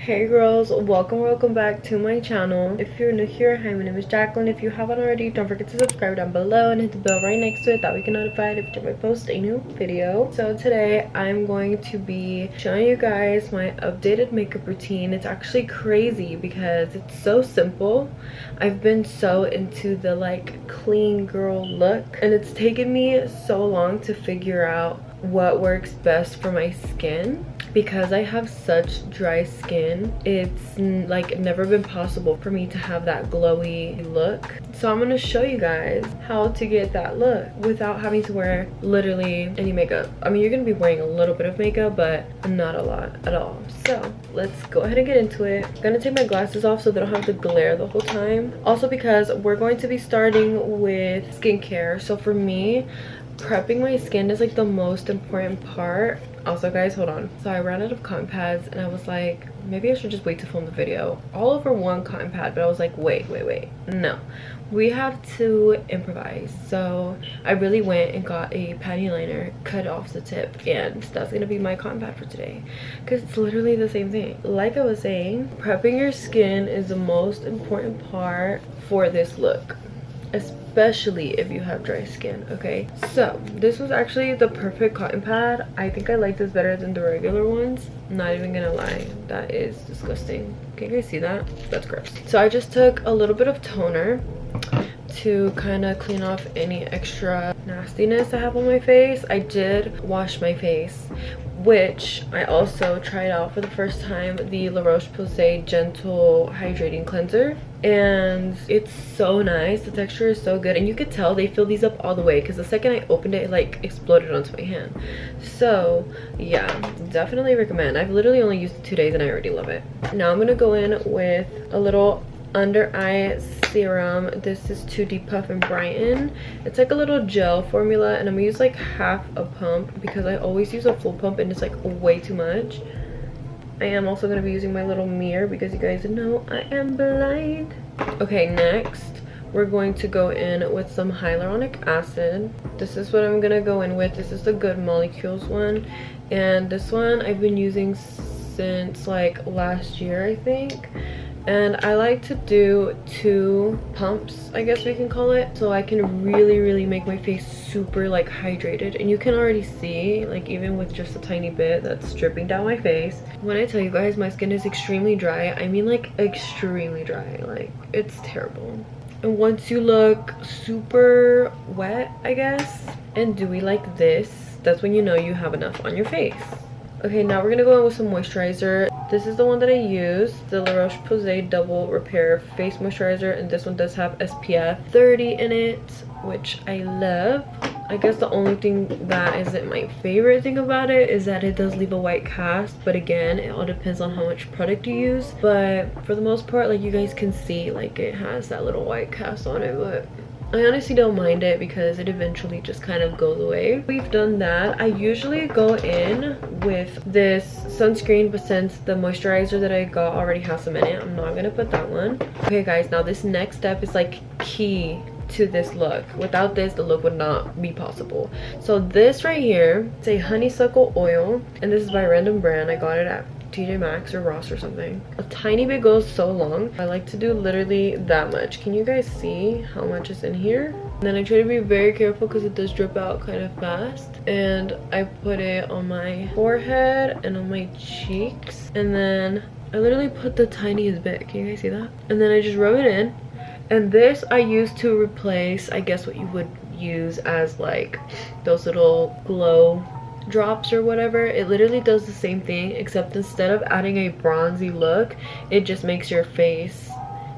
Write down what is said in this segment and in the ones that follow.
Hey girls, welcome back to my channel. If you're new here, hi, my name is Jacqueline. If you haven't already, don't forget to subscribe down below and hit the bell right next to it, that we get notified if I post a new video. So today I'm going to be showing you guys my updated makeup routine. It's actually crazy because it's so simple. I've been so into the like clean girl look, and it's taken me so long to figure out what works best for my skin. Because I have such dry skin, it's like never been possible for me to have that glowy look. So I'm gonna show you guys how to get that look without having to wear literally any makeup. I mean, you're gonna be wearing a little bit of makeup, but not a lot at all. So let's go ahead and get into it. I'm gonna take my glasses off so they don't have to glare the whole time. Also because we're going to be starting with skincare. So for me, prepping my skin is like the most important part. Also guys, hold on, so I ran out of cotton pads and I was like, maybe I should just wait to film the video all over one cotton pad, but I was like, wait, no, we have to improvise. So I really went and got a patty liner, cut off the tip, and that's gonna be my cotton pad for today because it's literally the same thing. Like I was saying, prepping your skin is the most important part for this look, especially if you have dry skin. Okay, so this was actually the perfect cotton pad. I think I like this better than the regular ones, not even gonna lie. That is disgusting. Can you guys see that? That's gross. So I just took a little bit of toner to kind of clean off any extra nastiness I have on my face. I did wash my face, which I also tried out for the first time, the La Roche-Posay Gentle Hydrating Cleanser, and it's so nice. The texture is so good, and you could tell they fill these up all the way because the second I opened it, it like exploded onto my hand. So yeah, definitely recommend. I've literally only used it 2 days and I already love it. Now I'm gonna go in with a little under eye serum. This is 2D Puff and Brighten. It's like a little gel formula, and I'm gonna use like half a pump because I always use a full pump and it's like way too much. I am also gonna be using my little mirror because you guys know I am blind. Okay, next we're going to go in with some hyaluronic acid. This is what I'm gonna go in with. This is the Good Molecules one, and this one I've been using since like last year, I think. And I like to do 2 pumps, I guess we can call it, so I can really make my face super like hydrated. And you can already see, like, even with just a tiny bit that's dripping down my face. When I tell you guys my skin is extremely dry, I mean like extremely dry. Like, it's terrible. And once you look super wet, I guess, and dewy like this, that's when you know you have enough on your face. Okay, now we're gonna go in with some moisturizer. This is the one that I use, the La Roche-Posay Double Repair Face Moisturizer, and this one does have SPF 30 in it, which I love. I guess the only thing that isn't my favorite thing about it is that it does leave a white cast, but again, it all depends on how much product you use. But for the most part, like, you guys can see, like, it has that little white cast on it, but I honestly don't mind it because it eventually just kind of goes away. We've done that. I usually go in with this sunscreen, but since the moisturizer that I got already has some in it, I'm not gonna put that one. Okay guys, now this next step is like key to this look. Without this, the look would not be possible. So this right here, it's a honeysuckle oil, and this is by Random Brand. I got it at TJ Maxx or Ross or something. A tiny bit goes so long. I like to do literally that much. Can you guys see how much is in here? And then I try to be very careful because it does drip out kind of fast. And I put it on my forehead and on my cheeks, and then I literally put the tiniest bit. Can you guys see that? And then I just rub it in. And this I use to replace, I guess, what you would use as like those little glow drops or whatever. It literally does the same thing, except instead of adding a bronzy look, it just makes your face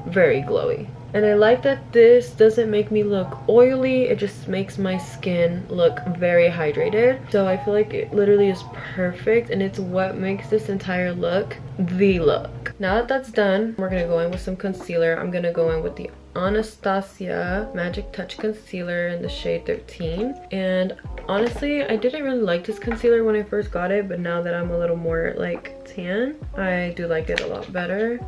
very glowy. And I like that this doesn't make me look oily, it just makes my skin look very hydrated. So I feel like it literally is perfect, and it's what makes this entire look the look. Now that that's done, we're gonna go in with some concealer. I'm gonna go in with the Anastasia Magic Touch Concealer in the shade 13. And honestly, I didn't really like this concealer when I first got it, but now that I'm a little more like tan, I do like it a lot better.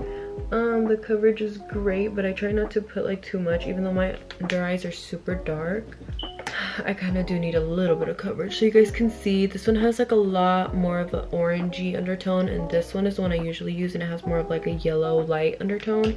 The coverage is great, but I try not to put like too much, even though my under eyes are super dark. I kind of do need a little bit of coverage. So you guys can see this one has like a lot more of an orangey undertone, and this one is the one I usually use, and it has more of like a yellow light undertone.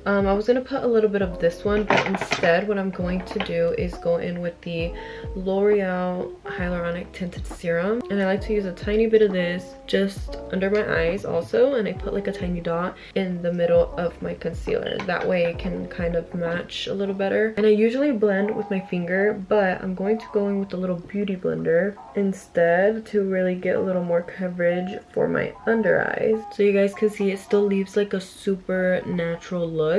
I was gonna put a little bit of this one, but instead what I'm going to do is go in with the L'Oreal Hyaluronic Tinted Serum, and I like to use a tiny bit of this just under my eyes also, and I put like a tiny dot in the middle of my concealer. That way it can kind of match a little better. And I usually blend with my finger, but I'm going to go in with a little beauty blender instead to really get a little more coverage for my under eyes. So you guys can see it still leaves like a super natural look.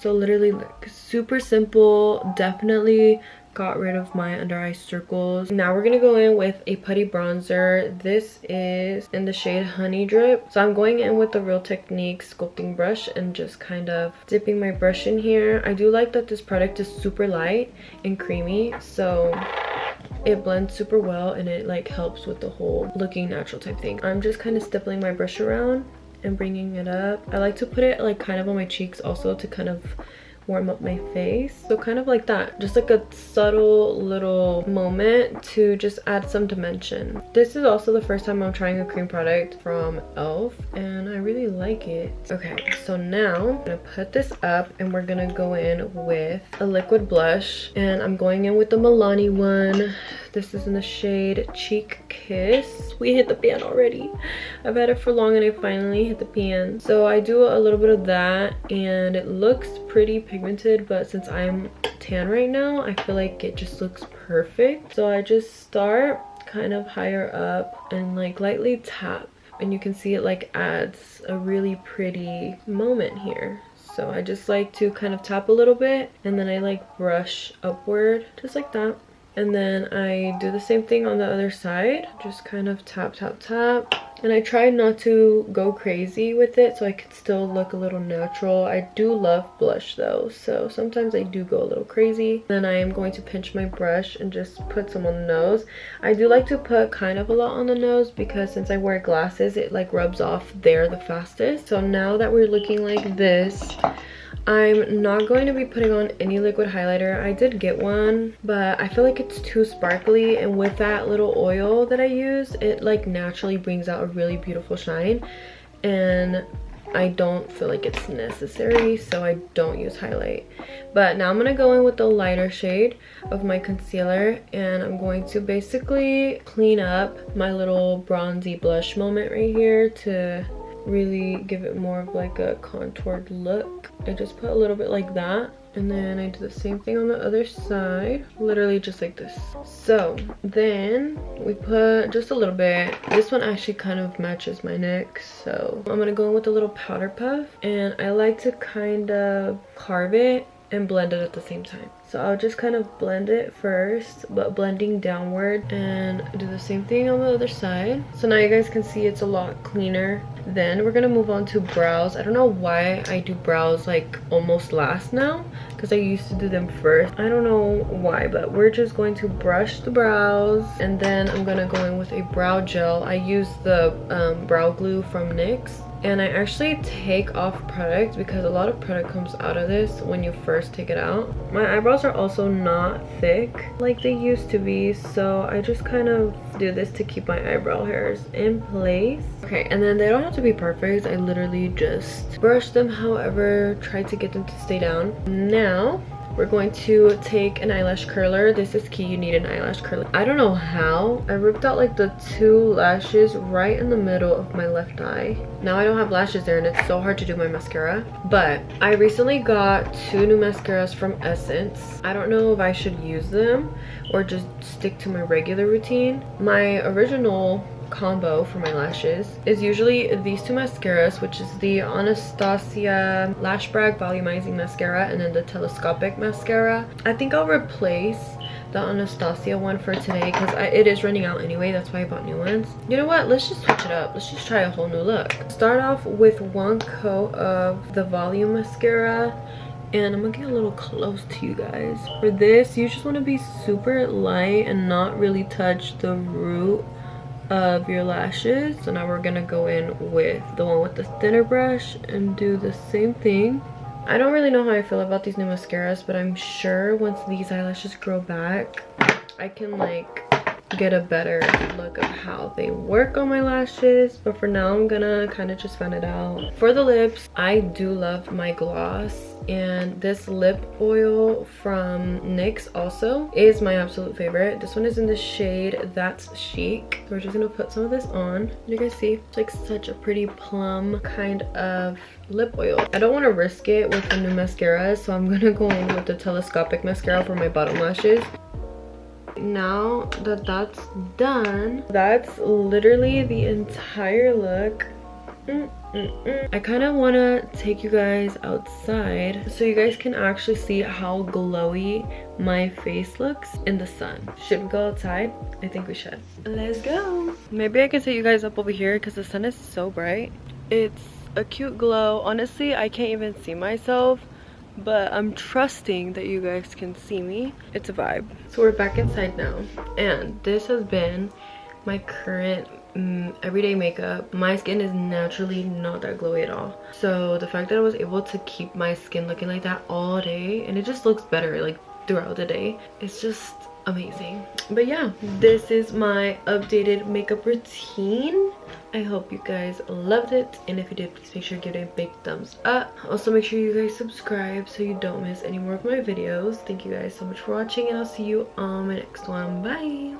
So literally like super simple, definitely got rid of my under eye circles. Now we're gonna go in with a putty bronzer. This is in the shade Honey Drip. So I'm going in with the Real Technique sculpting brush and just kind of dipping my brush in here. I do like that this product is super light and creamy, so it blends super well and it like helps with the whole looking natural type thing. I'm just kind of stippling my brush around and bringing it up. I like to put it like kind of on my cheeks also to kind of warm up my face. So kind of like that, just like a subtle little moment to just add some dimension. This is also the first time I'm trying a cream product from e.l.f. and I really like it. Okay, so now I'm gonna put this up and we're gonna go in with a liquid blush, and I'm going in with the Milani one. This is in the shade Cheek Kiss. We hit the pan already. I've had it for long and I finally hit the pan. So I do a little bit of that and it looks pretty pigmented, but since I'm tan right now, I feel like it just looks perfect. So I just start kind of higher up and like lightly tap, and you can see it like adds a really pretty moment here. So I just like to kind of tap a little bit and then I like brush upward just like that. And then I do the same thing on the other side, just kind of tap, tap, tap. And I try not to go crazy with it so I can still look a little natural. I do love blush though, so sometimes I do go a little crazy. Then I am going to pinch my brush and just put some on the nose. I do like to put kind of a lot on the nose because since I wear glasses, it like rubs off there the fastest. So now that we're looking like this, I'm not going to be putting on any liquid highlighter. I did get one, but I feel like it's too sparkly, and with that little oil that I use, it like naturally brings out a really beautiful shine, and I don't feel like it's necessary, so I don't use highlight. But now I'm gonna go in with the lighter shade of my concealer, and I'm going to basically clean up my little bronzy blush moment right here to really give it more of like a contoured look. I just put a little bit like that, and then I do the same thing on the other side, literally just like this. So then we put just a little bit. This one actually kind of matches my neck, so I'm gonna go in with a little powder puff, and I like to kind of carve it and blend it at the same time. So I'll just kind of blend it first, but blending downward, and do the same thing on the other side. So now you guys can see it's a lot cleaner. Then we're gonna move on to brows. I don't know why I do brows like almost last now, because I used to do them first. I don't know why, but we're just going to brush the brows, and then I'm gonna go in with a brow gel. I use the brow glue from NYX, and I actually take off product because a lot of product comes out of this when you first take it out. My eyebrows are also not thick like they used to be, so I just kind of do this to keep my eyebrow hairs in place. Okay, and then they don't have to be perfect. I literally just brush them, however, try to get them to stay down. Now we're going to take an eyelash curler. This is key, you need an eyelash curler. I don't know how. I ripped out like the 2 lashes right in the middle of my left eye. Now I don't have lashes there and it's so hard to do my mascara. But I recently got 2 new mascaras from Essence. I don't know if I should use them or just stick to my regular routine. My original combo for my lashes is usually these 2 mascaras, which is the Anastasia Lash Brag Volumizing Mascara and then the Telescopic Mascara. I think I'll replace the Anastasia one for today because it is running out anyway. That's why I bought new ones. You know what? Let's just switch it up. Let's just try a whole new look. Start off with 1 coat of the Volume Mascara. And I'm gonna get a little close to you guys. For this, you just want to be super light and not really touch the root of your lashes. So now we're gonna go in with the one with the thinner brush and do the same thing. I don't really know how I feel about these new mascaras, but I'm sure once these eyelashes grow back, I can like get a better look of how they work on my lashes. But for now, I'm gonna kind of just fan it out. For the lips, I do love my gloss, and this lip oil from NYX also is my absolute favorite. This one is in the shade That's Chic. We're just gonna put some of this on. You guys see, it's like such a pretty plum kind of lip oil. I don't want to risk it with the new mascara, so I'm gonna go in with the telescopic mascara for my bottom lashes. Now that that's done, that's literally the entire look. I kind of want to take you guys outside so you guys can actually see how glowy my face looks in the sun. Should we go outside? I think we should. Let's go. Maybe I can set you guys up over here because the sun is so bright. It's a cute glow. Honestly, I can't even see myself, but I'm trusting that you guys can see me. It's a vibe. So we're back inside now, and this has been my current everyday makeup. My skin is naturally not that glowy at all, so the fact that I was able to keep my skin looking like that all day, and it just looks better like throughout the day, it's just amazing. But yeah, this is my updated makeup routine. I hope you guys loved it, and if you did, please make sure to give it a big thumbs up. Also, make sure you guys subscribe so you don't miss any more of my videos. Thank you guys so much for watching, and I'll see you on my next one. Bye.